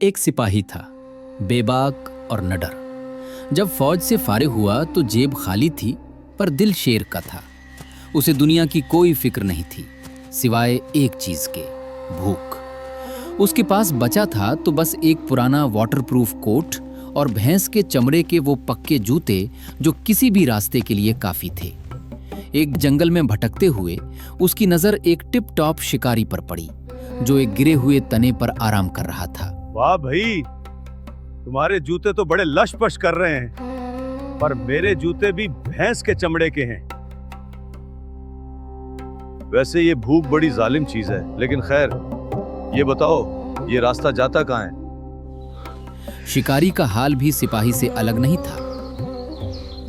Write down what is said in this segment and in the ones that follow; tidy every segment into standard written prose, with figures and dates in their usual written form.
एक सिपाही था, बेबाक और निडर। जब फौज से फारिग हुआ तो जेब खाली थी, पर दिल शेर का था। उसे दुनिया की कोई फिक्र नहीं थी, सिवाय एक चीज के, भूख। उसके पास बचा था तो बस एक पुराना वाटरप्रूफ कोट और भैंस के चमड़े के वो पक्के जूते जो किसी भी रास्ते के लिए काफी थे। एक जंगल में भटकते हुए उसकी नजर एक टिप टॉप शिकारी पर पड़ी, जो एक गिरे हुए तने पर आराम कर रहा था। वाह भाई, तुम्हारे जूते तो बड़े लश-पश कर रहे हैं, पर मेरे जूते भी भैंस के चमड़े के हैं। वैसे ये भूख बड़ी जालिम चीज है, लेकिन खैर, ये बताओ ये रास्ता जाता कहाँ है? शिकारी का हाल भी सिपाही से अलग नहीं था।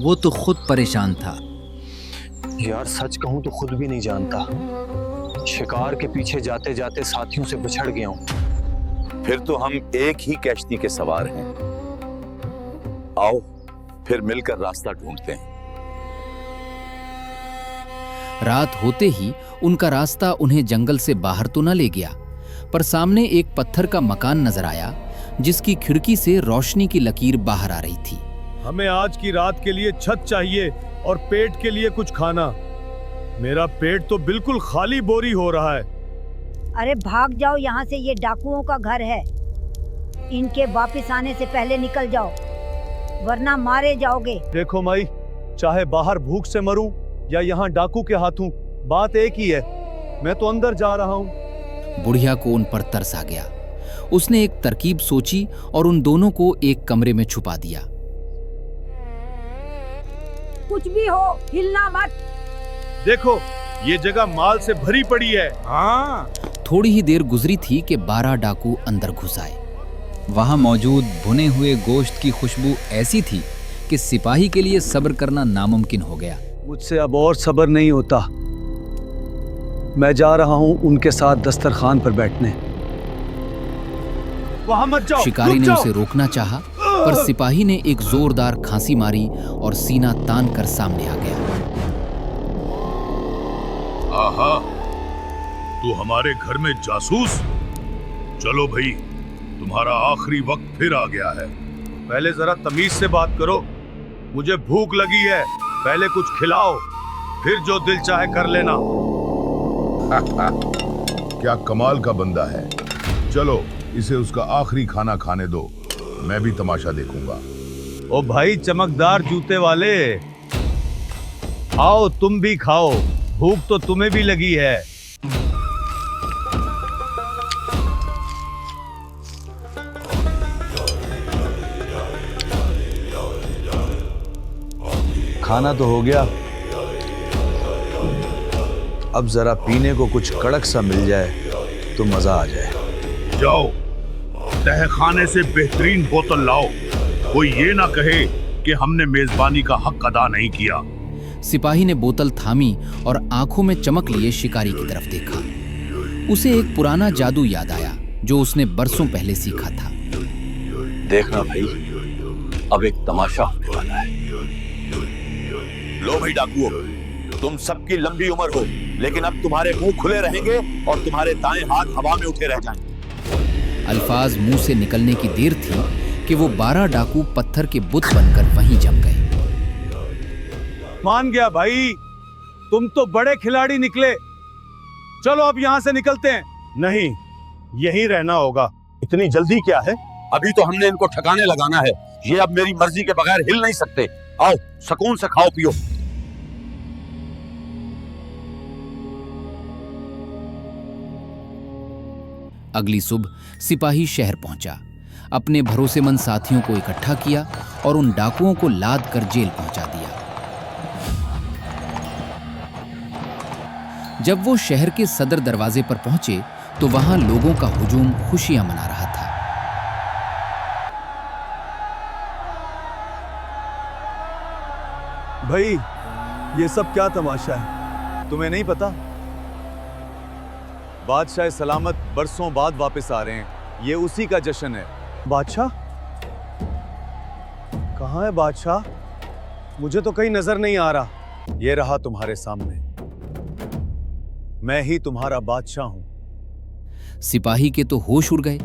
वो तो खुद परेशान था। यार सच कहूं तो खुद भी नहीं जानता। शिकार के पीछे जाते जाते साथियों से बिछड़ गया हूं। फिर तो हम एक ही कश्ती के सवार हैं। आओ फिर मिलकर रास्ता ढूंढते हैं। रात होते ही उनका रास्ता उन्हें जंगल से बाहर तो न ले गया, पर सामने एक पत्थर का मकान नजर आया, जिसकी खिड़की से रोशनी की लकीर बाहर आ रही थी। हमें आज की रात के लिए छत चाहिए और पेट के लिए कुछ खाना। मेरा पेट तो बिल्कुल खाली बोरी हो रहा है। अरे भाग जाओ यहाँ से, ये डाकुओं का घर है। इनके वापस आने से पहले निकल जाओ, वरना मारे जाओगे। देखो माई, चाहे बाहर भूख से मरूं या यहाँ डाकू के हाथों, बात एक ही है। मैं तो अंदर जा रहा हूँ। बुढ़िया को उन पर तरस आ गया। उसने एक तरकीब सोची और उन दोनों को एक कमरे में छुपा दिया। कुछ भी हो, हिलना मत। देखो, ये जगह माल से भरी पड़ी है। हाँ। थोड़ी ही देर गुजरी थी कि 12 डाकू अंदर घुस आए। वहां मौजूद भुने हुए गोश्त की खुशबू ऐसी थी कि सिपाही के लिए सब्र करना नामुमकिन हो गया। मुझसे अब और सब्र नहीं होता। मैं जा रहा हूँ उनके साथ दस्तरखान पर बैठने। वहां मत जाओ। शिकारी ने उसे रोकना चाहा, पर सिपाही ने एक जोरदार खांसी मारी और सीना तान कर सामने आ गया। आहा, तू हमारे घर में जासूस? चलो भाई, तुम्हारा आखिरी वक्त फिर आ गया है। पहले जरा तमीज से बात करो। मुझे भूख लगी है, पहले कुछ खिलाओ, फिर जो दिल चाहे कर लेना। क्या कमाल का बंदा है। चलो इसे उसका आखिरी खाना खाने दो, मैं भी तमाशा देखूंगा। ओ भाई चमकदार जूते वाले, आओ तुम भी खाओ, भूख तो तुम्हें भी लगी है। खाना तो हो गया, अब जरा पीने को कुछ कड़क सा मिल जाए तो मजा आ जाए। जाओ, तहखाने से बेहतरीन बोतल लाओ। कोई ये ना कहे कि हमने मेजबानी का हक अदा नहीं किया। सिपाही ने बोतल थामी और आंखों में चमक लिए शिकारी की तरफ देखा। उसे एक पुराना जादू याद आया जो उसने बरसों पहले सीखा था। देखना भाई, अब एक तमाशा होने वाला है। लो भाई डाकुओं, तुम सबकी लंबी उम्र हो, लेकिन अब तुम्हारे मुंह खुले रहेंगे और तुम्हारे दाएं हाथ हवा में उठे रह जाएंगे। अल्फाज मुंह से निकलने की देर थी कि वो 12 डाकू पत्थर के बुत बनकर वहीं जम गए। मान गया भाई, तुम तो बड़े खिलाड़ी निकले। चलो अब यहाँ से निकलते हैं। नहीं, यहीं रहना होगा। इतनी जल्दी क्या है? अभी तो हमने इनको ठिकाने लगाना है। ये अब मेरी मर्जी के बगैर हिल नहीं सकते। आओ सुकून से खाओ पियो। अगली सुबह सिपाही शहर पहुंचा, अपने भरोसेमंद साथियों को इकट्ठा किया और उन डाकुओं को लाद कर जेल पहुंचा दिया। जब वो शहर के सदर दरवाजे पर पहुंचे तो वहां लोगों का हुजूम खुशियां मना रहा था। भाई, ये सब क्या तमाशा है? तुम्हें नहीं पता? बादशाह सलामत बरसों बाद वापस आ रहे हैं। ये उसी का जश्न है। बादशाह? कहाँ है बादशाह? मुझे तो कहीं नजर नहीं आ रहा। ये रहा तुम्हारे सामने। मैं ही तुम्हारा बादशाह हूं। सिपाही के तो होश उड़ गए।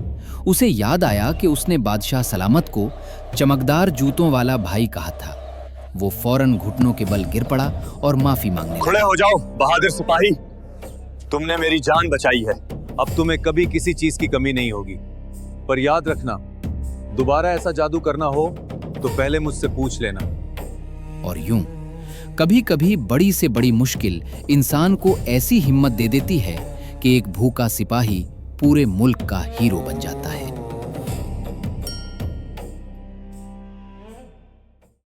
उसे याद आया कि उसने बादशाह सलामत को चमकदार जूतों वाला भाई कहा था। वो फौरन घुटनों के बल गिर पड़ा और माफी मांगने लगा। खड़े हो जाओ बहादुर सिपाही, तुमने मेरी जान बचाई है। अब तुम्हें कभी किसी चीज की कमी नहीं होगी, पर याद रखना दोबारा ऐसा जादू करना हो तो पहले मुझसे पूछ लेना। और यूं कभी कभी बड़ी से बड़ी मुश्किल इंसान को ऐसी हिम्मत दे देती है कि एक भूखा सिपाही पूरे मुल्क का हीरो बन जाता है।